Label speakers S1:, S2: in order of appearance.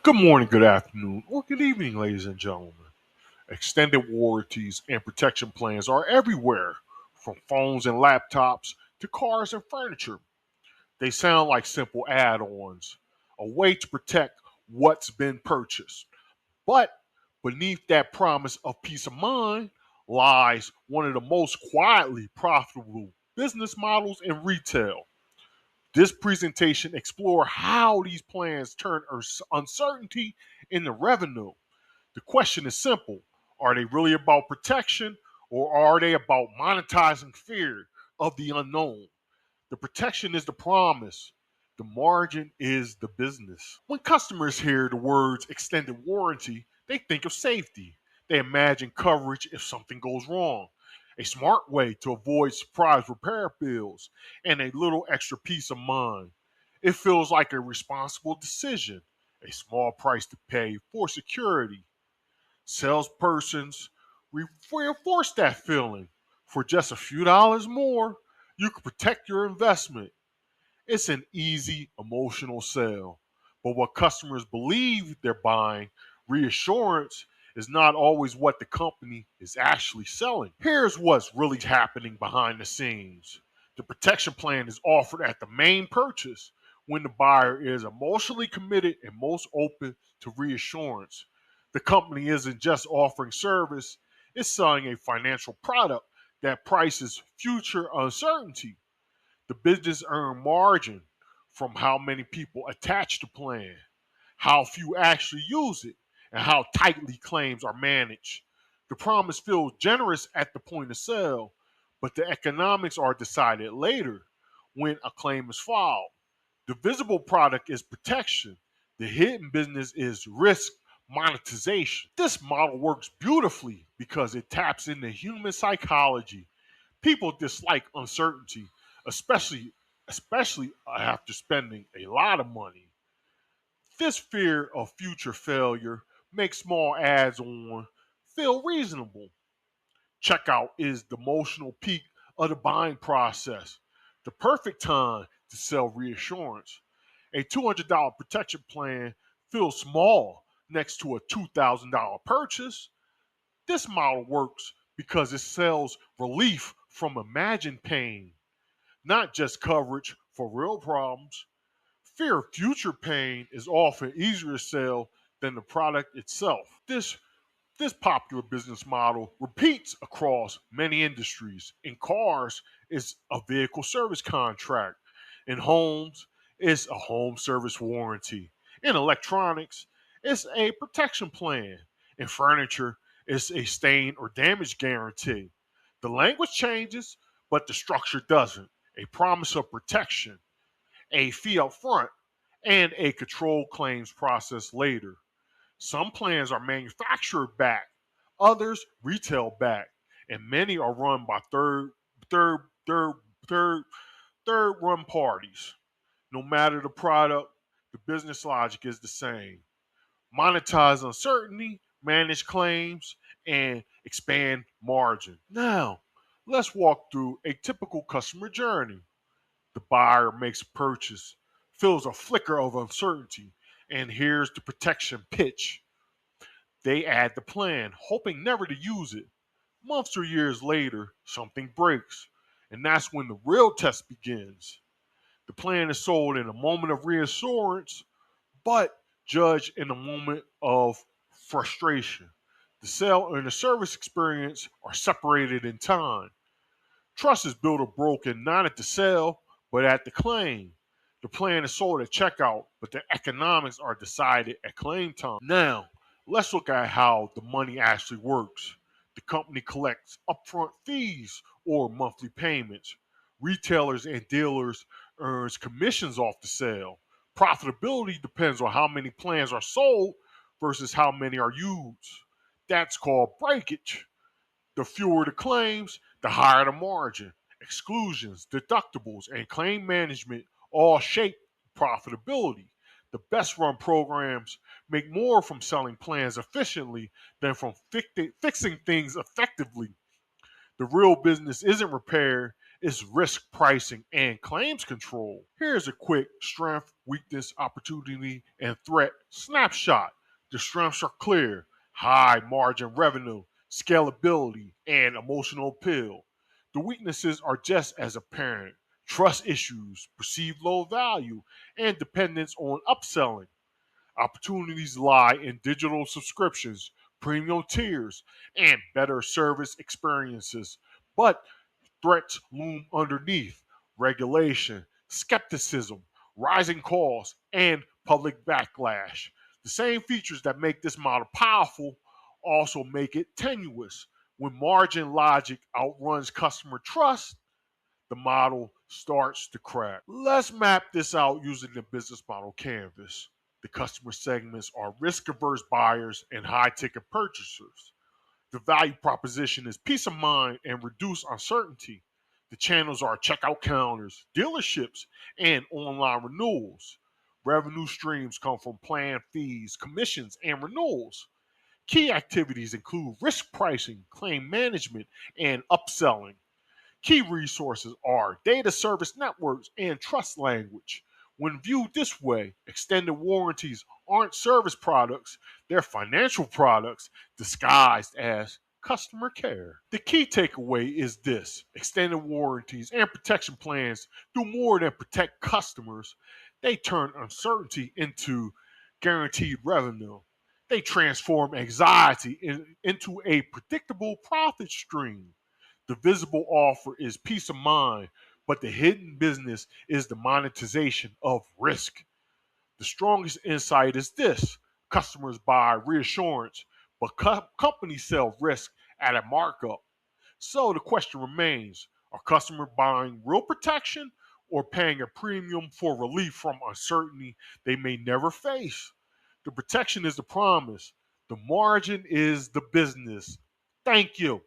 S1: Good morning, good afternoon, or good evening, ladies and gentlemen. Extended warranties and protection plans are everywhere, from phones and laptops to cars and furniture. They sound like simple add ons, a way to protect what's been purchased. But beneath that promise of peace of mind lies one of the most quietly profitable business models in retail. This presentation explores how these plans turn uncertainty into revenue. The question is simple. Are they really about protection or are they about monetizing fear of the unknown? The protection is the promise. The margin is the business. When customers hear the words extended warranty, they think of safety. They imagine coverage if something goes wrong, a smart way to avoid surprise repair bills, and a little extra peace of mind. It feels like a responsible decision, a small price to pay for security. Salespersons reinforce that feeling. For just a few dollars more, you can protect your investment. It's an easy emotional sell. But what customers believe they're buying, reassurance, is not always what the company is actually selling. Here's what's really happening behind the scenes. The protection plan is offered at the main purchase when the buyer is emotionally committed and most open to reassurance. The company isn't just offering service, it's selling a financial product that prices future uncertainty. The business earn margin from how many people attach the plan, how few actually use it, and how tightly claims are managed. The promise feels generous at the point of sale, but the economics are decided later when a claim is filed. The visible product is protection. The hidden business is risk monetization. This model works beautifully because it taps into human psychology. People dislike uncertainty, especially after spending a lot of money. This fear of future failure makes small ads on feel reasonable. Checkout is the emotional peak of the buying process, the perfect time to sell reassurance. A $200 protection plan feels small next to a $2,000 purchase. This model works because it sells relief from imagined pain, not just coverage for real problems. Fear of future pain is often easier to sell than the product itself. This popular business model repeats across many industries. In cars, it's a vehicle service contract. In homes, it's a home service warranty. In electronics, it's a protection plan. In furniture, it's a stain or damage guarantee. The language changes, but the structure doesn't. A promise of protection, a fee up front, and a controlled claims process later. Some plans are manufacturer backed, others retail backed, and many are run by third, third, third, third run parties. No matter the product, the business logic is the same. Monetize uncertainty, manage claims, and expand margin. Now, let's walk through a typical customer journey. The buyer makes a purchase, feels a flicker of uncertainty, and hears the protection pitch. They add the plan, hoping never to use it. Months or years later, something breaks, and that's when the real test begins. The plan is sold in a moment of reassurance, but judged in a moment of frustration. The sale and the service experience are separated in time. Trust is built or broken not at the sale, but at the claim. The plan is sold at checkout, but the economics are decided at claim time. Now, let's look at how the money actually works. The company collects upfront fees or monthly payments. Retailers and dealers earns commissions off the sale. Profitability depends on how many plans are sold versus how many are used. That's called breakage. The fewer the claims, the higher the margin. Exclusions, deductibles, and claim management all shape profitability. The best run programs make more from selling plans efficiently than from fixing things effectively. The real business isn't repair, is risk pricing and claims control. Here's a quick strength, weakness, opportunity, and threat snapshot. The strengths are clear: high margin revenue, scalability, and emotional appeal. The weaknesses are just as apparent: trust issues, perceived low value, and dependence on upselling. Opportunities lie in digital subscriptions, premium tiers, and better service experiences. But threats loom underneath: regulation, skepticism, rising costs, and public backlash. The same features that make this model powerful also make it tenuous. When margin logic outruns customer trust, the model starts to crack. Let's map this out using the business model canvas. The customer segments are risk averse buyers and high ticket purchasers. The value proposition is peace of mind and reduced uncertainty. The channels are checkout counters, dealerships, and online renewals. Revenue streams come from planned fees, commissions, and renewals. Key activities include risk pricing, claim management, and upselling. Key resources are data service networks and trust language. When viewed this way, extended warranties aren't service products, they're financial products disguised as customer care. The key takeaway is this: extended warranties and protection plans do more than protect customers, they turn uncertainty into guaranteed revenue. They transform anxiety into a predictable profit stream. The visible offer is peace of mind, but the hidden business is the monetization of risk. The strongest insight is this: customers buy reassurance, but companies sell risk at a markup. So the question remains: are customers buying real protection or paying a premium for relief from uncertainty they may never face? The protection is the promise, the margin is the business. Thank you.